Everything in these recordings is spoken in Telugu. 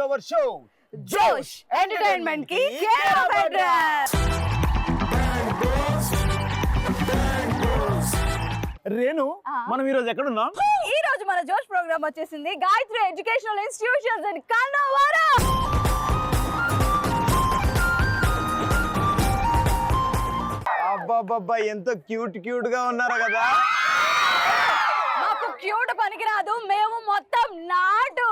అవర్ షో జోష్ ఎంటర్టైన్మెంట్ కి కేర్ ఆఫ్ అడ్రస్. రేణు, మనం ఈ రోజు ఎక్కడ ఉన్నాం? ఈ రోజు మన జోష్ ప్రోగ్రామ్ వచ్చేసింది Gayatri educational institutions and Kannavaram. అబ్బాబ్బా, ఎంతో క్యూట్ క్యూట్ గా ఉన్నారో కదా. మాకు క్యూట్ పనికిరాదు, మేము మొత్తం నాటు.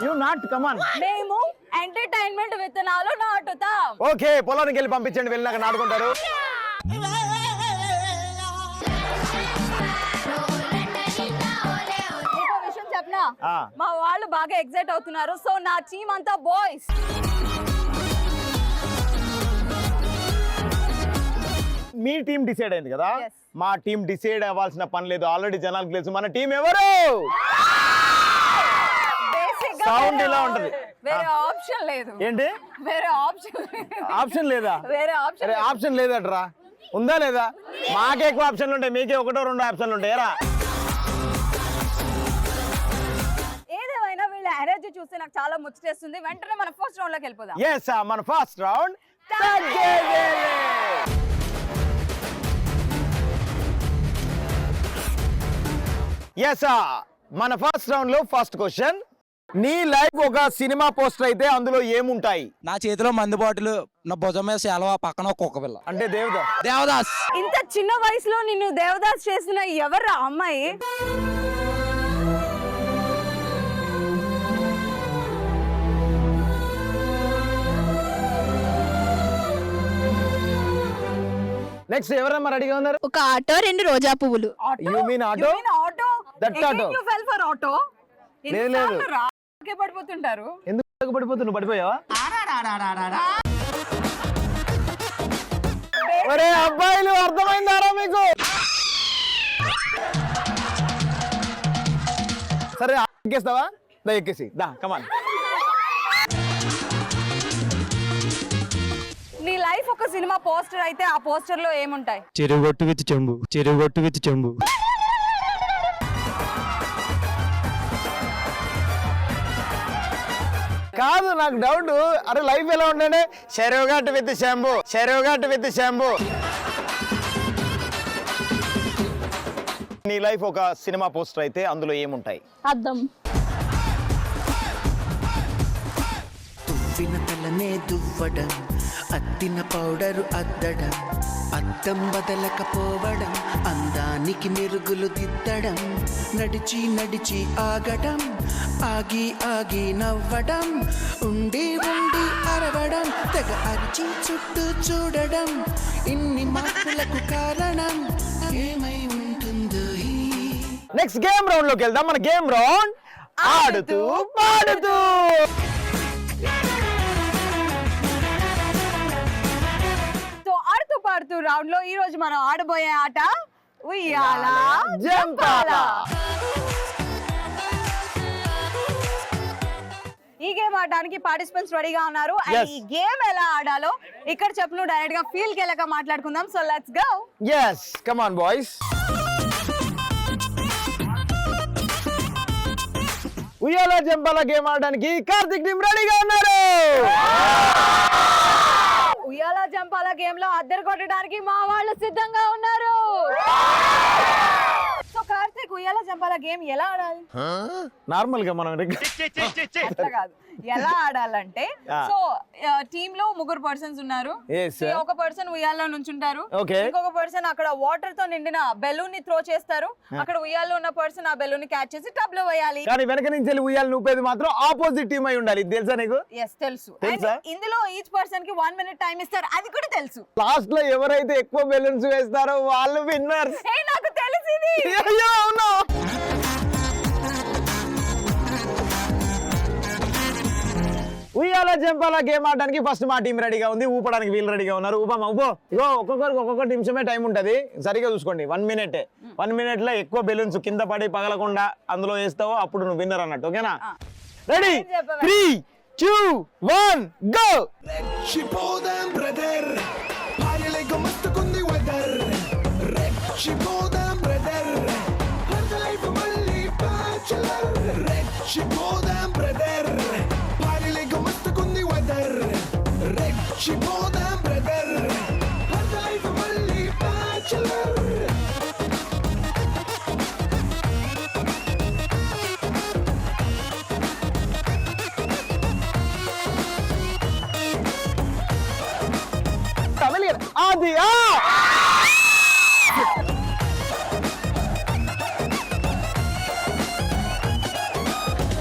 యు నాట్ కమాన్. మేము ఎంటర్టైన్మెంట్ విత్తనాలు నాటుతాం. ఓకే, పొలానికి వెళ్ళి పంపించండి, వెళ్ళినాక నాటుకుంటారు. మా వాళ్ళు బాగా ఎక్సైట్ అవుతున్నారు. సో నా టీమ్ అంతా బాయ్స్. మీ టీం డిసైడ్ అయింది కదా. మా టీం డిసైడ్ అవ్వాల్సిన పని లేదు, ఆల్రెడీ జనాలకు తెలుసు మన టీం ఎవరు. సౌండ్ ఇలా ఉంటది, వేరే ఆప్షన్ లేదు. ఏంటి వేరే ఆప్షన్ లేదా? వేరే ఆప్షన్ లేదట్రా, ఉందా లేదా? మాకే ఎక్కువ ఆప్షన్లు ఉంటాయి, మీకే ఒకటో రెండో ఆప్షన్లు ఉంటాయి. ఏదేమైనా వీళ్ళ ఎనర్జీ చూస్తే నాకు చాలా ముచ్చటేస్తుంది. వెంటనే మన ఫస్ట్ రౌండ్ లోకి వెళ్ళిపోదాం. yes మన ఫస్ట్ రౌండ్ మన ఫస్ట్ రౌండ్ లో ఫస్ట్ క్వశ్చన్, నీ లైఫ్ ఒక సినిమా పోస్టర్ అయితే అందులో ఏముంటాయి? నా చేతిలో మందు బాటిల్, నా భుజం మీద సెలవ, పక్కన కుక్క పిల్ల. అంటే దేవదాస్. ఇంత చిన్న వయసులో నిన్ను దేవదాస్ చేసిన ఎవరు అమ్మాయి? నెక్స్ట్ ఎవరమ్మా రెడీగా ఉన్నారు? ఒక ఆటో, 2 రోజా పువ్వులు. You mean auto? Auto. That auto. You fell for auto. లేదు. రాకే పడిపోతుంటారు. ఎందుకు పడిపోతున్నావు? పడిపోయావా? ఒరే అబ్బాయిలు, అర్థమైందారా మీకు? సరే ఎక్కేస్తావా? దా ఎక్కేసి దా, కమాన్. నీ లైఫ్ ఒక సినిమా పోస్టర్ అయితే ఆ పోస్టర్ లో ఏముంటాయి? చెరుగొట్టు విత్ చెంబు. కాదు, నాకు డౌట్. అరే లైఫ్ ఎలా ఉండే? చెరువుగట్టు విత్ శంభు. నీ లైఫ్ ఒక సినిమా పోస్టర్ అయితే అందులో ఏముంటాయి? అద్దం. తువ్విన తలనే దువ్వడం, అద్దిన పౌడరు అద్దడం, అద్దం బదలకపోవడం, అందానికి మెరుగులు దిద్దడం, నడిచి ఆగడం, ఆగి నవ్వడం, ఉండి అరవడం, తెగ అరిచి చుట్టూ చూడడం, ఇన్ని మార్పులకు కారణం ఏమై ఉంటుందో. నెక్స్ట్ గేమ్ రౌండ్ లోకి వెళ్దాం. మన గేమ్ రౌండ్ ఆడుతూ పాడుతూ. ఆడుతూ పాడుతూ రౌండ్ లో ఈ రోజు మనం ఆడబోయే ఆట ఉయ్యాల జంపాల. ఈ గేమ్ ఆడడానికి పార్టిసిపెంట్స్ రెడీగా ఉన్నారు. అండ్ ఈ గేమ్ ఎలా ఆడాలో ఇక్కడ చెప్పు, డైరెక్ట్ గా ఫీల్డ్ కి వెళ్ళక మాట్లాడుకుందాం. So let's go. yes come on boys. ఉయ్యాల జంపాల గేమ్ ఆడడానికి కార్తిక్ టీం రెడీగా ఉన్నారు. ఉయ్యాల జంపాల గేమ్ లో అద్దరు కొట్టడానికి మా వాళ్ళు సిద్ధంగా ఉన్నారు. సో కార్తిక్, ఉయ్యాల జంపాల గేమ్ ఎలా ఆడాలి? నార్మల్ గా మనం అట్లా కాదు, ఎలా ఆడాలంటే, సో టీమ్ లో 3 పర్సన్స్ ఉన్నారు. ఒక పర్సన్ ఉయ్యాల్లో నుంచుంటారు, ఇంకొక పర్సన్ అక్కడ వాటర్ తో నిండిన బెలూన్ ని త్రో చేస్తారు. అక్కడ ఉయ్యాల్లో ఉన్న పర్సన్ ఆ బెలూన్ ని క్యాచ్ చేసి టబ్ లో వేయాలి. కానీ వెనక నుంచి వెళ్ళి ఉయ్యాలు నూపేది మాత్రం ఆపోజిట్ టీమ్ అయి ఉండాలి. తెలుసా నీకు? తెలుసు. ఇందులో ఈచ్ పర్సన్ కి 1 minute టైం ఇస్తారు, అది కూడా తెలుసు. లాస్ట్ లో ఎవరైతే ఎక్కువ బెలూన్స్ వేస్తారో వాళ్ళు విన్నర్స్. నాకు తెలిసింది. ఉయ్యాల జంపాల గేమ్ ఆడడానికి ఫస్ట్ మా టీం రెడీగా ఉంది, ఊపడానికి వీళ్ళు రెడీగా ఉన్నారు. ఊపమ్మా ఊపో. ఇగో ఒక్కొక్కరికి ఒక్కొక్క నిమిషమే టైం ఉంటుంది, సరిగా చూసుకోండి. 1 minute. 1 minute లో ఎక్కువ బెలూన్స్ కింద పడి పగలకుండా అందులో వేస్తావో అప్పుడు నువ్వు విన్నర్ అన్నట్టు. ఓకేనా? రెడీ? 3, 2, 1 గో. రెచ్చిపోదాం బ్రదర్, పాయలేక మస్తుకుంది వెదర్. రెచ్చిపోదాం బ్రదర్, రెచ్చిపోదాం బ్రదర్ పారిలేక మస్తుకుంది వెదర్ రెచ్చిపోదాం బ్రదర్ లైఫ్ మళ్ళీ బ్యాచులర్ అది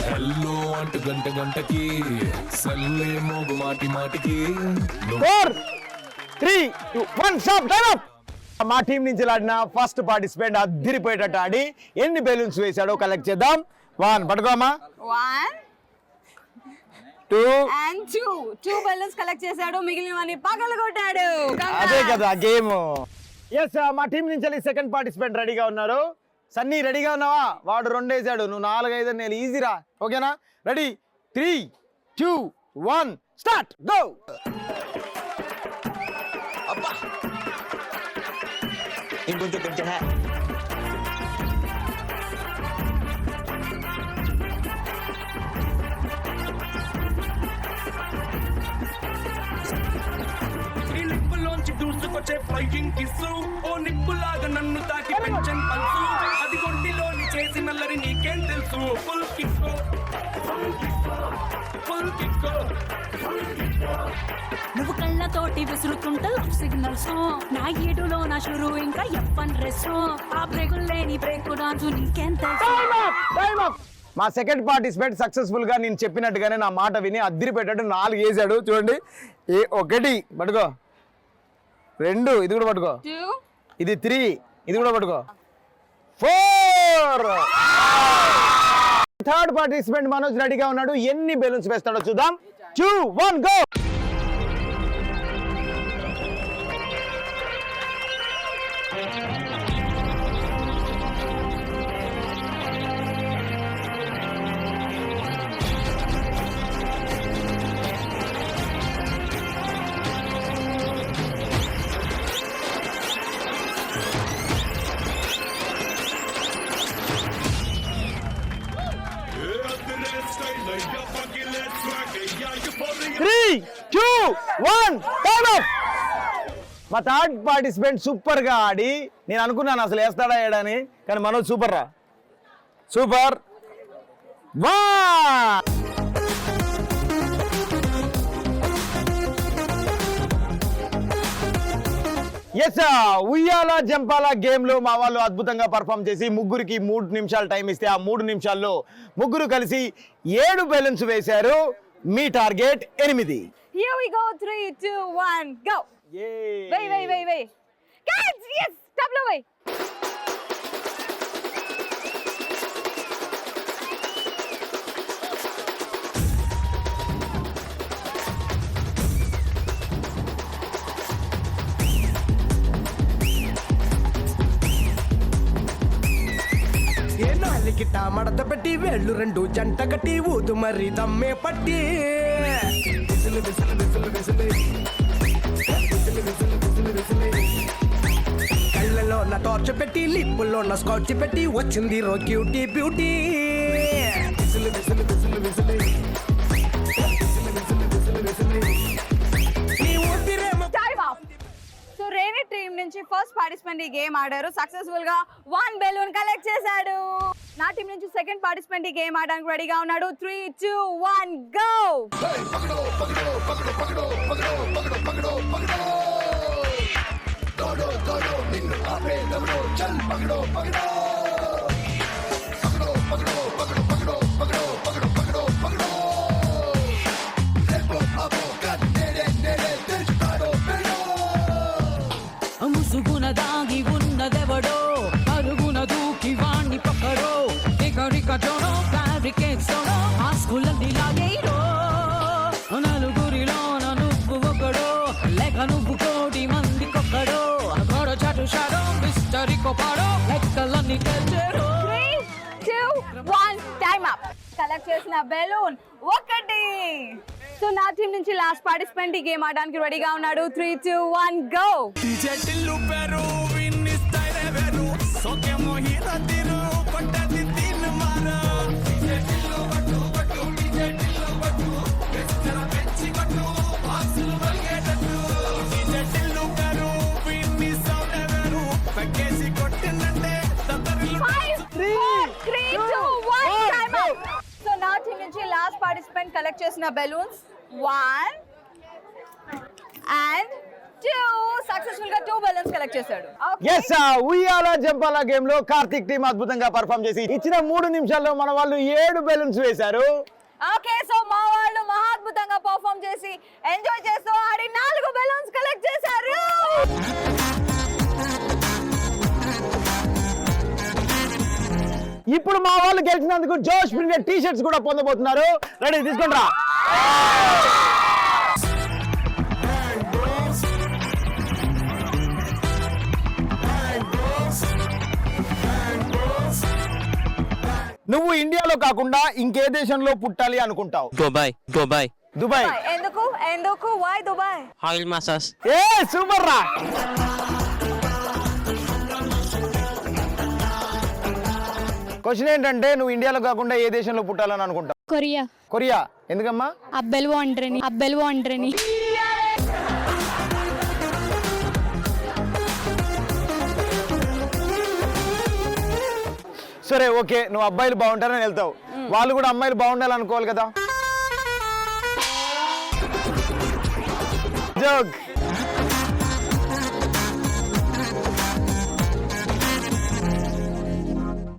హలో అంటూ గంట గంటకి సల్లే మోగు మాటి మాటికి 4 3 2 1 స్టాప్ టైం అప్. మా టీం నుంచి ఆడిన ఫస్ట్ పార్టిసిపెంట్ అదిరిపోయేటట్టు ఆడి ఎన్ని బెలూన్స్ వేశాడో కలెక్ట్ చేద్దాం. 1 పట్టుకోమా. 1 2 and 2 బెలూన్స్ కలెక్ట్ చేశాడు, మిగిలినవన్నీ పగలగొట్టాడు. అదే కదా గేమ్. ఎస్ మా టీం నుంచి సెకండ్ పార్టిసిపెంట్ రెడీగా ఉన్నారు. సన్నీ రెడీగా ఉన్నావా? వాడు 2 వేసాడు, నువ్వు 4 5 నేను ఈజీరా. ఓకేనా? Ready 3 2 1 start go. ఇంకొంచెం కొంచెం నిప్పులోంచి దూసుకొచ్చే ఫ్లైయింగ్ కిస్సు ఓ నిప్పులాగా నన్ను తాకి పెంచన్ పల్సు అది ఒంటిలోని చేసి నల్లరి నీకేం తెలుసు ఫుల్ కిస్కో ఫుల్ కిస్కో నువ్వు కళ్ళతోటి విసురుతుంటే సిగ్నల్స్ నా ఏడులో నా షురు ఇంకా ఎప్పన్ డ్రెస్ ఆ బ్రేకులు లేని బ్రేక్ డాన్స్ నీకేం తెలుసు. Time up. మా సెకండ్ పార్టిసిపెంట్ సక్సెస్ఫుల్ గా నేను చెప్పినట్టుగానే నా మాట విని అదిరిపెట్టాడు. 4 వేసాడు. చూడండి, 1 పట్టుకో, 2 ఇది కూడా పట్టుకో, 2 ఇది 3 ఇది కూడా పట్టుకో, 4. థర్డ్ పార్టిసిపెంట్ మనోజ్ రెడీగా ఉన్నాడు. ఎన్ని బెలూన్స్ వేస్తాడో చూద్దాం. 2 1 గో. Three, 2 1 time up. మా థర్డ్ పార్టిసిపెంట్ సూపర్ గా ఆడి నేను అనుకున్నాను అసలు వేస్తాడా వేయడని, కానీ మనోజ్ సూపర్ రా, సూపర్. 1 ఎస్ ఉయ్యాల జంపాల గేమ్ లో మా వాళ్ళు అద్భుతంగా పర్ఫామ్ చేసి ముగ్గురికి 3 నిమిషాలు టైం ఇస్తే ఆ 3 నిమిషాల్లో ముగ్గురు కలిసి 7 బెలూన్స్ వేశారు. మీ target 8. Here we go. 3 2 1 go. Wait. Guys, yes, tablo way. ఏ నాలికిట మడత పెట్టి వేళ్ళు 2 జంట కట్టి ఊదు మరి దమ్మే పట్టి విసులు విసులు విసులు విసులు విసులు విసులు విసులు విసులు కళ్ళలో నా టార్చ్ పెట్టి లిప్పుల్లో నా స్కాచ్ పెట్టి వచ్చింది రో క్యూటీ బ్యూటీ విసులు విసులు విసులు విసులు విసులు విసులు విసులు విసులు నీ ఊపిరేమో. Time up. సో రేణి టీం నుంచి ఫస్ట్ పార్టిసిపెంట్ ఈ గేమ్ ఆడారు, సక్సెస్ఫుల్ గా 1 బెలూన్ కలెక్ట్ చేశాడు. నా టీం నుంచి సెకండ్ పార్టిసిపెంట్ ఈ గేమ్ ఆడడానికి రెడీగా ఉన్నాడు. 3 2 1 గో. ముసుగున దాగి ఉన్నదెవడో పరుగున దూకి వాణ్ణి పక్కడో ఎగరికటోనో బ్యారికేడ్స్తోనో ఆ స్కూళ్ళని లాగేరో నలుగురిలోన నువ్వు ఒకడో లేక నువ్వు 1 మందికొక్కడో గొడ చాటు షాడో మిస్టరీ కొపాడో లెక్కలన్నీ తెచ్చారో. 3 2 1 టైమ్ అప్. కలెక్ట్ చేసిన బెలూన్ 1. సో నా టీం నుంచి లాస్ట్ పార్టిసిపెంట్ ఈ గేమ్ ఆడడానికి రెడీగా ఉన్నాడు. 3 2 1 గో. చెట్టిల్లు పెరు విన్ని స్టైల్ వేరు సోకే మోహిన తిరు కొట్టది తిన్ మారా చెట్టిల్లు పార్టిసిపెంట్ కలెక్ట్ చేసిన బెలూన్స్ 1 and 2 సక్సెస్ఫుల్ గా 2 బెలూన్స్ కలెక్ట్ చేశాడు. ఎస్ ఉయ్యాల జంపాల గేమ్ లో కార్తిక్ టీం అద్భుతంగా పర్ఫామ్ చేసి ఇచ్చిన 3 నిమిషాల్లో మన వాళ్ళు 7 బెలూన్స్ వేశారు. ఓకే, సో మా వాళ్ళు మహా అద్భుతంగా పర్ఫామ్ చేసి ఎంజాయ్ చేస్తూ ఆడి 4 బెలూన్స్ కలెక్ట్ చేశారు. ఇప్పుడు మా వాళ్ళు గెలిచినందుకు జోష్ ప్రింటెడ్ టీ షర్ట్స్ కూడా పొందబోతున్నారు. రెడీ, తీసుకుంటా. నువ్వు ఇండియాలో కాకుండా ఇంకే దేశంలో పుట్టాలి అనుకుంటావు? దుబాయ్. దుబాయ్. ఎందుకు వై దుబాయ్? Oil massage. ఏ సూపర్ రా. క్వశ్చన్ ఏంటంటే నువ్వు ఇండియాలో కాకుండా ఏ దేశంలో పుట్టాలని అనుకుంటావు? కొరియా. కొరియా. ఎందుకమ్మా? అబ్బెలు వండ్రని. సరే ఓకే, నువ్వు అబ్బాయిలు బాగుంటారని వెళ్తావు, వాళ్ళు కూడా అమ్మాయిలు బాగుండాలనుకోవాలి కదా. జోక్.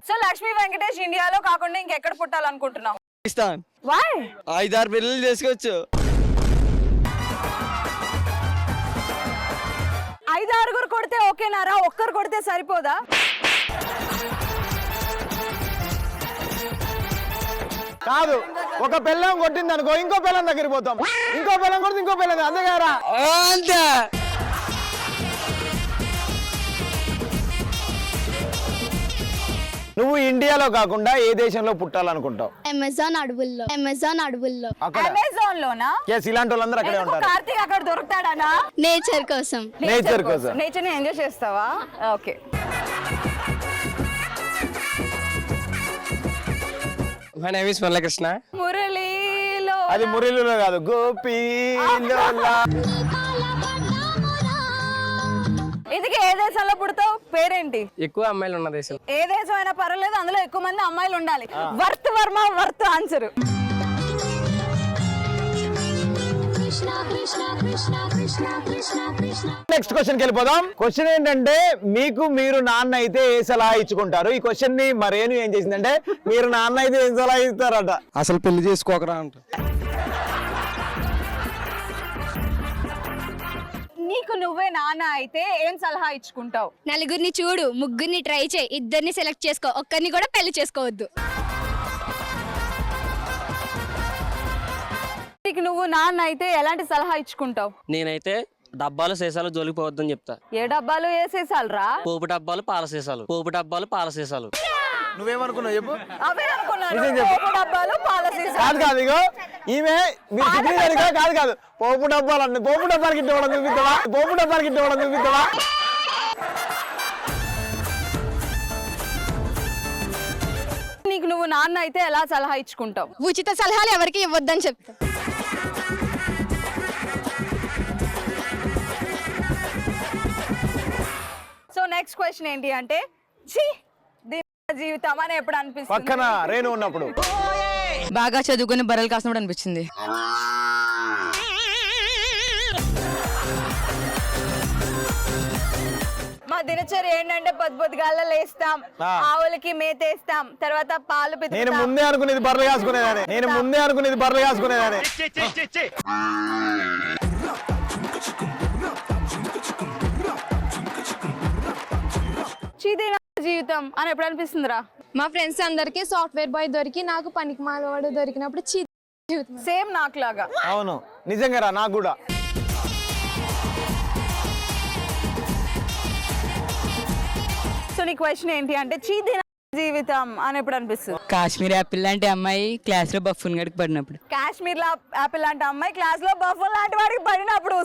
సో లక్ష్మీ వెంకటేష్ ఇండియాలో కాకుండా ఇంకెక్కడ పుట్టాలనుకుంటున్నావు? పాకిస్తాన్. వై? 5-6 పెళ్ళిళ్ళు చేసుకోవచ్చు. 5-6 కొడితే ఓకేనారా? ఒక్కరు కొడితే సరిపోదా? కాదు, ఒక పిల్లం కొట్టింది అనుకో, ఇంకో పిల్లం దగ్గరికి పోతాం, ఇంకో పిల్లం కొడితే ఇంకో పిల్లం, అంతే కదా. అంతే. నువ్వు ఇండియాలో కాకుండా ఏ దేశంలో పుట్టాలనుకుంటావు? అమెజాన్ అడవుల్లో. అక్కడ అమెజాన్ లోనా? ఎస్, ఇలాంటి వాళ్ళందరూ అక్కడే ఉంటారు. కార్తీక్ అక్కడ దొరుకుతాడనా? నేచర్ కోసం. నేచర్ కోసం. నేచర్ ని ఎంజాయ్ చేస్తావా? Okay. My name is Muralikrishna. మురళీలో. అది మురళిలో కాదు, గోపీలో. ఇదికి ఏ దేశంలో పుడతావు? పేరేంటి? ఎక్కువ అమ్మాయిలు ఉన్న దేశం. ఏ దేశం అయినా పర్వాలేదు, అందులో ఎక్కువ మంది అమ్మాయిలు ఉండాలి. Worth Varma worth answer. Next question కి వెళ్ళిపోదాం. క్వశ్చన్ ఏంటంటే మీరు నాన్న అయితే ఏ సలహా ఇచ్చుకుంటారు? ఈ క్వశ్చన్ ని మరేను ఏం చేసిందంటే మీరు నాన్న అయితే ఏం సలహా ఇస్తారట? అసలు పెళ్లి చేసుకోకరా అంట. నీకు నువ్వే నాన్న అయితే ఏం సలహా ఇచ్చుకుంటావు? నలుగురిని చూడు, ముగ్గురిని ట్రై చేయి, ఇద్దరిని సెలెక్ట్ చేసుకో, ఒక్కరిని కూడా పెళ్లి చేసుకోవద్దు. నీకు నువ్వు నాన్న అయితే ఎలాంటి సలహా ఇచ్చుకుంటావు? నేనైతే డబ్బాలు సీసాలు జోలికి పోవద్దని చెప్తా. ఏ డబ్బాలు వేసేసాలరా? పోపు డబ్బాలు పాల సీసాలు. నువ్వేమనుకున్నావు చెప్పు. అవే అనుకున్నాను. నిజం చెప్పు. పోపు డబ్బాలు పాల సీసాలు. కాదు ఇగో ఈమె మీరు చిత్రీకరిగా కాదు పోపు డబ్బాలు అన్ని పోపు డబ్బాలకి ఇవ్వడం చూపిస్తావా? నీకు నువ్వు నాన్న అయితే ఎలా సలహా ఇచ్చుకుంటావు? ఉచిత సలహాలు ఎవరికి ఇవ్వద్దని చెప్తా. సో నెక్స్ట్ క్వశ్చన్ ఏంటి అంటే జీవితం అని ఎప్పుడు అనిపిస్తుంది? పక్కన రేణు ఉన్నప్పుడు. బాగా చదువుకుని బర్రెలు కాసినప్పుడు అనిపించింది. మా దినచర్య ఏంటంటే పొద్దుగాల లేస్తాం, ఆవులకి మేతేస్తాం, తర్వాత పాలు పితుకుతాం. నేను ముందే అనుకునేది బర్రెలు కాసుకునేదాన్ని. చీదీ జీవితం అని ఎప్పుడు అనిపిస్తుందిరా? మా ఫ్రెండ్స్ అందరికి సాఫ్ట్వేర్ బాయ్ దొరికి నాకు పనికి మాలవాడు దొరికినప్పుడు సేమ్ నాకు లాగా. అవును నిజంగా రా, నాకు కూడా. సో నీ క్వశ్చన్ ఏంటి అంటే చీదీ జీవితం అని ఎప్పుడు అనిపిస్తుంది? కాశ్మీర్ యాపిల్ లాంటి అమ్మాయి క్లాస్ లో బఫ్ఫూన్ గడికి పడినప్పుడు. కాశ్మీర్ లో యాపిల్ లాంటి అమ్మాయి క్లాస్ లో బఫూన్ లాంటి వాడికి పడినప్పుడు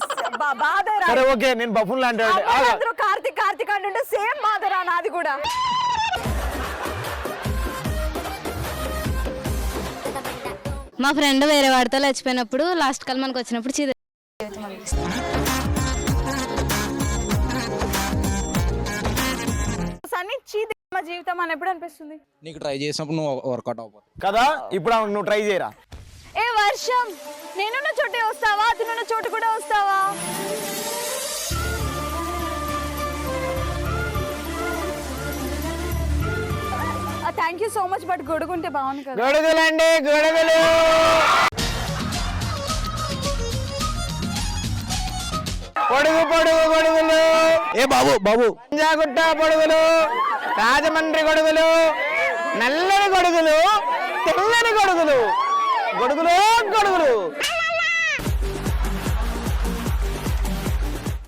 బాధరా. సరే ఓకే, నేను బఫూన్ లాంటి అందరూ కార్తిక్ అంటుంటే సేమ్ బాధరా నాది కూడా. మా ఫ్రెండ్ వేరే వాడితో లేచిపోయినప్పుడు లాస్ట్ కాల్ మనకు వచ్చినప్పుడు చీదీ చీదీ జీవితం అని ఎప్పుడు అనిపిస్తుంది? నీకు ట్రై చేసినప్పుడు నువ్వు వర్కౌట్ అవ్వదు కదా. ఇప్పుడు నువ్వు ట్రై చేయరా. ఏ వర్షం, నేనున్న చోటే వస్తావా, అతనున్న చోటు కూడా వస్తావా? Thank you so much, but గొడుగుంటే బాగుంది కదా. గొడుగులండి, గొడుగులు. పొడుగు పొడుగు గొడుగులు. ఏ బాబు బాబు పంజాగుట్ట పొడుగులు, రాజమండ్రి గొడుగులు, నల్లని గొడుగులు, తెల్లని గొడుగులు, గొడుగులు గొడుగులు.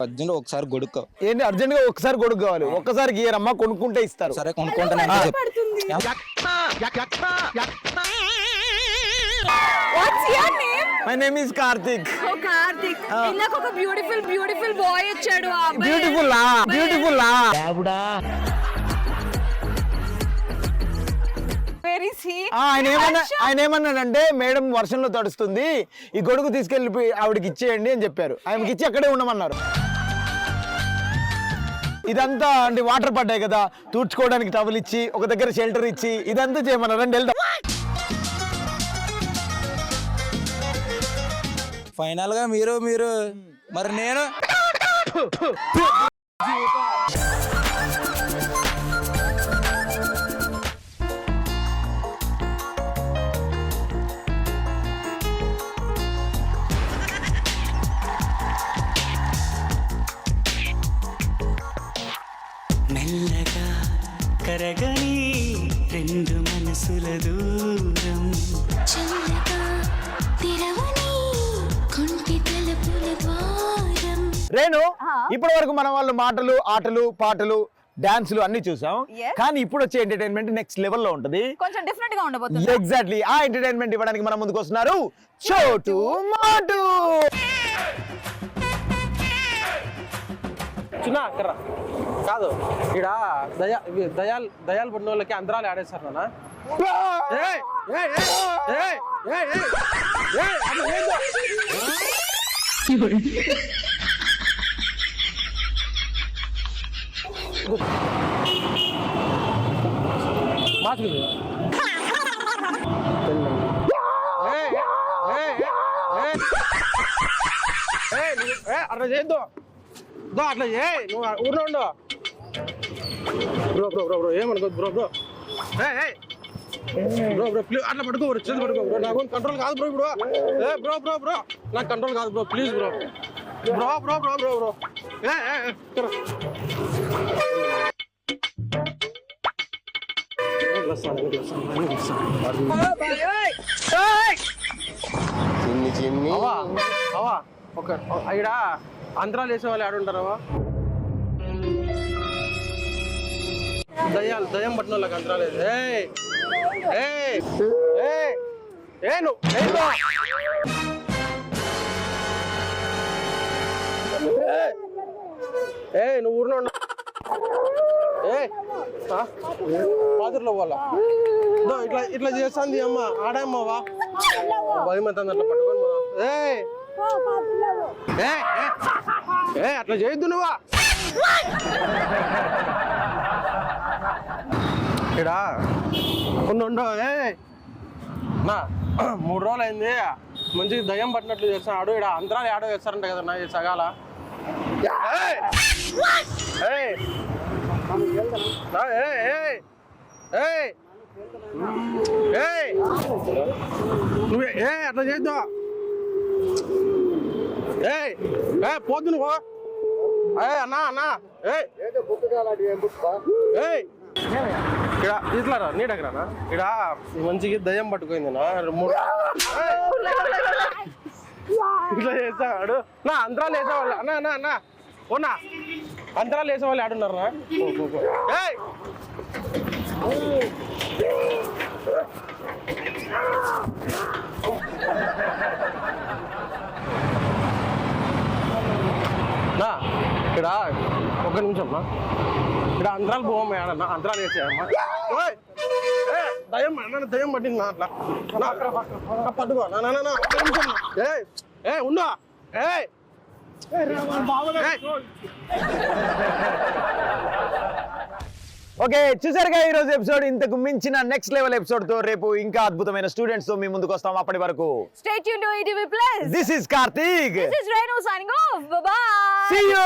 అర్జున్ ఒకసారి గొడుక్కో. ఏంటి అర్జెంట్ గా ఒకసారి గొడుగు కావాలి? ఒక్కసారి గీయరమ్మా, కొనుక్కుంటే ఇస్తారు. సరే కొనుక్కుంటాను. What's your name? My name is Karthik. ఓ కార్తిక్, ఇందాక ఒక బ్యూటిఫుల్ బాయ్ వచ్చాడు. ఆ అబ్బాయి బ్యూటిఫుల్ వెరీ సీ. ఆయన ఏమన్నాడంటే, మేడం వర్షంలో తడుస్తుంది, ఈ గొడుగు తీసుకెళ్లి ఆవిడకి ఇచ్చేయండి అని చెప్పారు. ఆయనకి ఇచ్చి అక్కడే ఉండమన్నారు. ఇదంతా అంటే వాటర్ పడ్డాయి కదా, తూడ్చుకోవడానికి టవల్ ఇచ్చి, ఒక దగ్గర షెల్టర్ ఇచ్చి, ఇదంతా చేయమన్నారు. రండి వెళ్దాం. ఫైనల్ గా మీరు మరి నేను మెల్లగా కరగని రెండు మనసుల దూరం, రేణు, ఇప్పటి వరకు మన వాళ్ళు మాటలు, ఆటలు, పాటలు, డాన్సులు అన్ని చూసాం. Yes. కానీ ఇప్పుడు వచ్చే ఎంటర్టైన్మెంట్ నెక్స్ట్ లెవెల్ లో ఉంటది. కొంచెం డిఫరెంట్ గా ఉండబోతుంది. ఎగ్జాక్ట్లీ ఆ ఎంటర్టైన్మెంట్ ఇవ్వడానికి మన ముందుకు వస్తున్నారు చోటు మాటు. చిన్న అక్కడ కాదు, ఇక్కడ దయాలు పడిన వాళ్ళకి అంతరాలు ఆడేస్తారు నాన్న. అట్లా చేయొద్దు, అట్లా నువ్వు ఊర్లో ఉండు. బ్రో ఏమనుకోద్దు బ్రో ప్లీజ్ అట్లా పడుకో, చేతి పడుకో బ్రో, నాకు కంట్రోల్ కాదు బ్రో ఇప్పుడు. బ్రో నాకు కంట్రోల్ కాదు బ్రో, ప్లీజ్ బ్రో. అవా ఒక ఇక్కడ అంతరాలు వేసే వాళ్ళు ఆడుంటారవా? దయ్యం పట్టిన వాళ్ళకి అంతరాలు నువ్వు ఊరిలో ఉన్నా పాదుర్లో పోవాలా? ఇట్లా చేస్తుంది అమ్మ, ఆడమ్మవా భయం అవుతుంది అట్లా పట్టుకొని అట్లా చేయొద్దు నువ్వా. ఇక్కడ ఉండు నా 3 రోజులు అయింది, మంచిగా దయ్యం పట్టినట్లు చేస్తాను. ఆడు ఇక్కడ అంతరాలు ఆడో వేస్తారంట కదా నా సగాల. నువ్వు అట్లా చేద్దా పోద్దు నువ్వు. అన్నా ఇక్కడ ఇట్లారా నీ దగ్గర ఇక్కడ మంచిగా దయ్యం పట్టుకుంది ఇట్లా చేస్తాడు నా. అంతరాలు వేసేవాళ్ళు అన్నా ఓనా, అంతరాలు వేసేవాళ్ళు ఆడున్నారా? నా ఇక్కడ ఒక్క నిమిషం నా, ఇక్కడ అంతరాలు పోవమ్మా, ఆడన్నా అంతరాలు వేసేయమ్మా. దయ్యం పట్టింది నా అట్లా పట్టుకో ఒక్క నిమిషం. ఉండు ఓకే, చూసారుగా ఈ రోజు ఎపిసోడ్. ఇంతకు మించిన నెక్స్ట్ లెవెల్ ఎపిసోడ్ తో రేపు ఇంకా అద్భుతమైన స్టూడెంట్స్ తో మీ ముందుకు వస్తాం. అప్పటి వరకు Stay tuned to ETV Plus. This is Karthik. This is Renu signing off. Bye bye. See you.